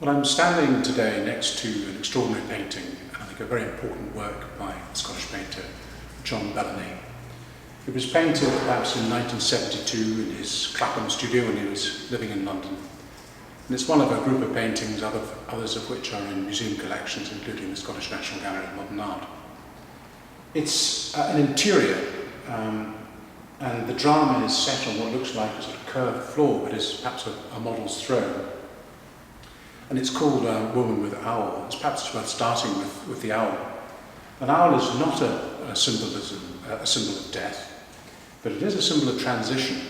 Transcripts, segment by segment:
Well, I'm standing today next to an extraordinary painting, and I think a very important work by the Scottish painter John Bellany. It was painted perhaps in 1972 in his Clapham studio when he was living in London. And it's one of a group of paintings, others of which are in museum collections, including the Scottish National Gallery of Modern Art. It's an interior, and the drama is set on what looks like a sort of curved floor, but is perhaps a model's throne. And it's called Woman with Owl. It's perhaps worth starting with the owl. An owl is not a symbol of death, but it is a symbol of transition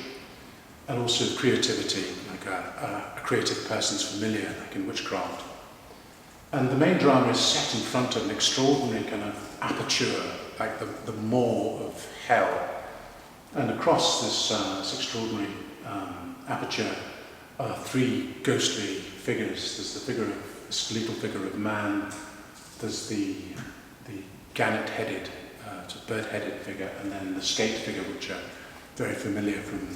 and also of creativity, like a creative person's familiar, like in witchcraft. And the main drama is set in front of an extraordinary kind of aperture, like the maw of hell. And across this extraordinary aperture are three ghostly figures. There's the figure of the skeletal figure of man, there's the gannet-headed, bird-headed figure, and then the skate figure, which are very familiar from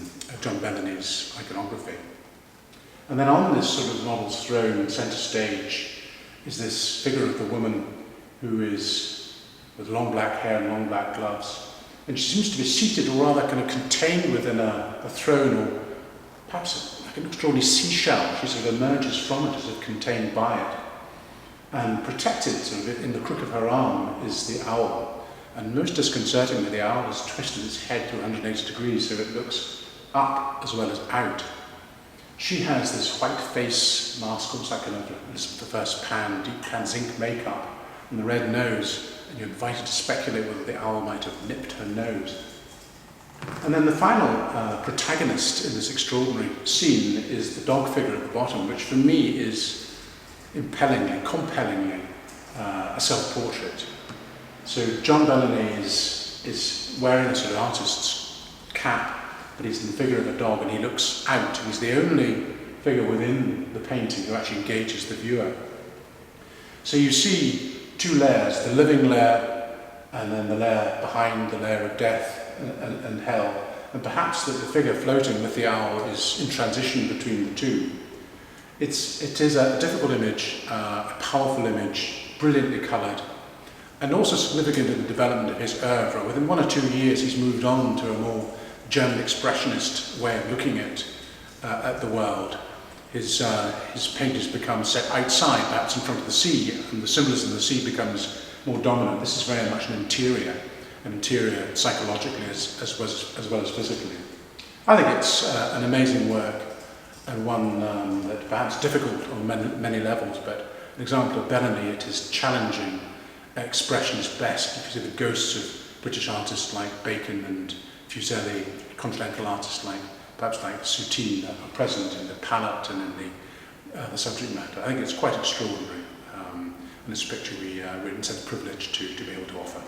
John Bellany's iconography. And then on this sort of model's throne, centre stage, is this figure of the woman who is with long black hair and long black gloves. And she seems to be seated, or rather kind of contained within a throne, or perhaps like an extraordinary seashell. She sort of emerges from it as if contained by it. And protected sort of in the crook of her arm is the owl. And most disconcertingly, the owl has twisted its head to 180 degrees so it looks up as well as out. She has this white face mask, almost like kind of Elizabeth I deep pan zinc makeup, and the red nose. And you're invited to speculate whether the owl might have nipped her nose. And then the final protagonist in this extraordinary scene is the dog figure at the bottom, which for me is compellingly a self-portrait. So John Bellany is wearing a sort of artist's cap, but he's in the figure of a dog, and he looks out. He's the only figure within the painting who actually engages the viewer. So you see two layers, the living layer and then the layer behind, the layer of death and hell. And perhaps that the figure floating with the owl is in transition between the two. It is a difficult image, a powerful image, brilliantly coloured, and also significant in the development of his oeuvre. Within 1 or 2 years he's moved on to a more German expressionist way of looking at the world. His paintings become set outside, perhaps in front of the sea, and the symbolism of the sea becomes more dominant. This is very much an interior psychologically as well as physically. I think it's an amazing work, and one that perhaps difficult on many levels, but an example of Bellany at his challenging expressionist best. If you see the ghosts of British artists like Bacon and Fuseli, continental artists perhaps like Soutine, are present in the palette and in the subject matter. I think it's quite extraordinary, and it's a picture we're in such privilege to be able to offer.